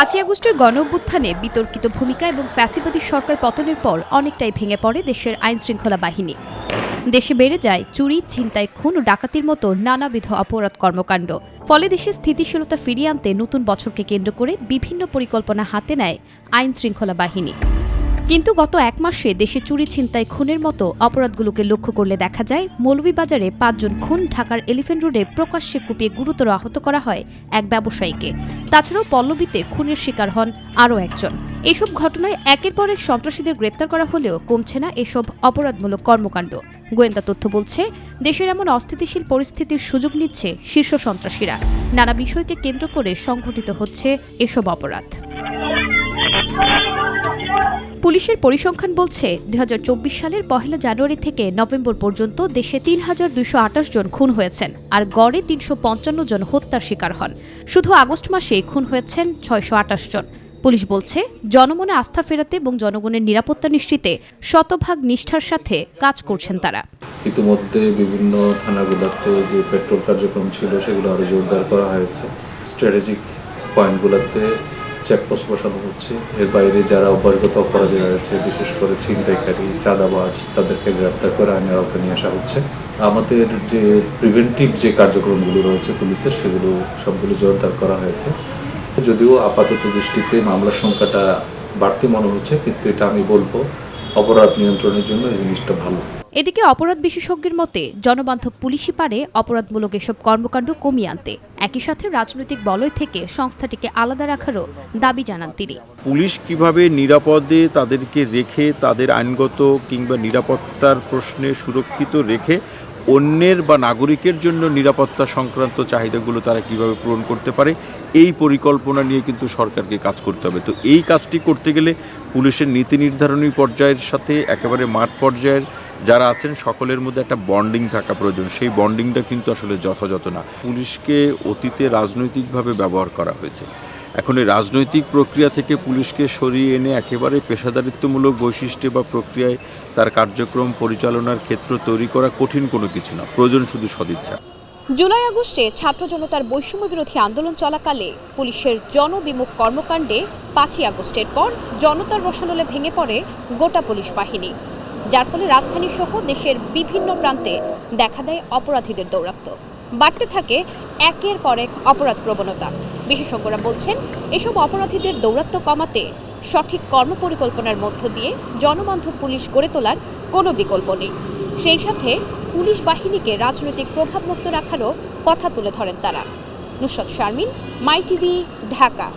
৫ই আগস্টের গণঅভ্যুত্থানে বিতর্কিত ভূমিকা এবং ফ্যাসিবাদী সরকার পতনের পর অনেকটাই ভেঙে পড়ে দেশের আইনশৃঙ্খলা বাহিনী। দেশে বেড়ে যায় চুরি, ছিনতাই, খুন ও ডাকাতির মতো নানাবিধ অপরাধ কর্মকাণ্ড। ফলে দেশে স্থিতিশীলতা ফিরিয়ে আনতে নতুন বছরকে কেন্দ্র করে বিভিন্ন পরিকল্পনা হাতে নেয় আইনশৃঙ্খলা বাহিনী। কিন্তু গত এক মাসে দেশে চুরি, ছিনতাই, খুনের মতো অপরাধগুলোকে লক্ষ্য করলে দেখা যায় মৌলভীবাজারে ৫ জন খুন, ঢাকার এলিফ্যান্ট রোডে প্রকাশ্যে কুপিয়ে গুরুতর আহত করা হয় এক ব্যবসায়ীকে। তাছাড়াও পল্লবীতে খুনের শিকার হন আরও একজন। এইসব ঘটনায় একের পর এক সন্ত্রাসীদের গ্রেপ্তার করা হলেও কমছে না এসব অপরাধমূলক কর্মকাণ্ড। গোয়েন্দা তথ্য বলছে, দেশের এমন অস্থিতিশীল পরিস্থিতির সুযোগ নিচ্ছে শীর্ষ সন্ত্রাসীরা। নানা বিষয়কে কেন্দ্র করে সংঘটিত হচ্ছে এসব অপরাধ। পুলিশের পরিসংখ্যান বলছে ২০২৪ সালের ১ জানুয়ারি থেকে নভেম্বর পর্যন্ত দেশে ৩,২২৮ জন খুন হয়েছেন, আর গড়ে ৩৫৫ জন হত্যার শিকার হন। শুধু আগস্ট মাসে খুন হয়েছেন ৬২৮ জন। পুলিশ বলছে, জনমনে আস্থা ফেরাতে এবং জনগণের নিরাপত্তা নিশ্চিতে শতভাগ নিষ্ঠার সাথে কাজ করছেন তারা। ইতিমধ্যে বিভিন্ন থানাগুলোতে যে পেট্রোল কার্যক্রম ছিল সেগুলো আরও জোরদার করা হয়েছে। স্ট্র্যাটেজিক পয়েন্টগুলোতে চেকপোস্ট বসানো হচ্ছে। এর বাইরে যারা বহির্গত অপরাধী রয়েছে, বিশেষ করে ছিনতাইকারী, চাঁদাবাজ, তাদেরকে গ্রেপ্তার করে আইনের আওতায় নিয়ে আসা হচ্ছে। আমাদের যে প্রিভেন্টিভ যে কার্যক্রমগুলো রয়েছে পুলিশের, সেগুলো সবগুলো জোরদার করা হয়েছে। যদিও আপাতত দৃষ্টিতে মামলার সংখ্যাটা বাড়তি মনে হচ্ছে, কিন্তু এটা আমি বলবো অপরাধ নিয়ন্ত্রণের জন্য এই জিনিসটা ভালো। এদিকে অপরাধ বিশেষজ্ঞের মতে, জনবান্ধব পুলিশই পারে অপরাধমূলক এসব কর্মকাণ্ড কমিয়ে আনতে। একই সাথে রাজনৈতিক বলয় থেকে সংস্থাটিকে আলাদা রাখারও দাবি জানান তিনি। পুলিশ কিভাবে নিরাপদে তাদেরকে রেখে, তাদের আইনগত কিংবা নিরাপত্তার প্রশ্নে সুরক্ষিত রেখে অন্যের বা নাগরিকের জন্য নিরাপত্তা সংক্রান্ত চাহিদাগুলো তারা কিভাবে পূরণ করতে পারে, এই পরিকল্পনা নিয়ে কিন্তু সরকারকে কাজ করতে হবে। তো এই কাজটি করতে গেলে পুলিশের নীতি নির্ধারণী পর্যায়ের সাথে একেবারে মাঠ পর্যায়ের যারা আছেন সকলের মধ্যে একটা বন্ডিং থাকা প্রয়োজন। সেই বন্ডিংটা কিন্তু আসলে যথাযথ না। পুলিশকে অতীতে রাজনৈতিকভাবে ব্যবহার করা হয়েছে। এখন এই রাজনৈতিক প্রক্রিয়া থেকে পুলিশকে সরিয়ে এনে একেবারে পেশাদারিত্বমূলক বৈশিষ্ট্যে বা প্রক্রিয়ায় তার কার্যক্রম পরিচালনার ক্ষেত্র তৈরি করা কঠিন কোনো কিছু না, প্রয়োজন শুধু সদিচ্ছা। জুলাই আগস্টে ছাত্র জনতার বৈষম্য বিরোধী আন্দোলন চলাকালে পুলিশের জনবিমুখ কর্মকাণ্ডে ৫ই আগস্টের পর জনতার রোষানলে ভেঙে পড়ে গোটা পুলিশ বাহিনী, যার ফলে রাজধানী সহ দেশের বিভিন্ন প্রান্তে দেখা দেয় অপরাধীদের দৌরাত্ম্য। বাড়তে থাকে একের পর এক অপরাধ প্রবণতা। বিশেষজ্ঞরা বলছেন, এসব অপরাধীদের দৌরাত্ম্য কমাতে সঠিক কর্মপরিকল্পনার মধ্য দিয়ে জনবান্ধব পুলিশ গড়ে তোলার কোনো বিকল্প নেই। সেই সাথে পুলিশ বাহিনীকে রাজনৈতিক প্রভাবমুক্ত রাখারও কথা তুলে ধরেন তারা। নুসরাত শারমিন, মাই টিভি, ঢাকা।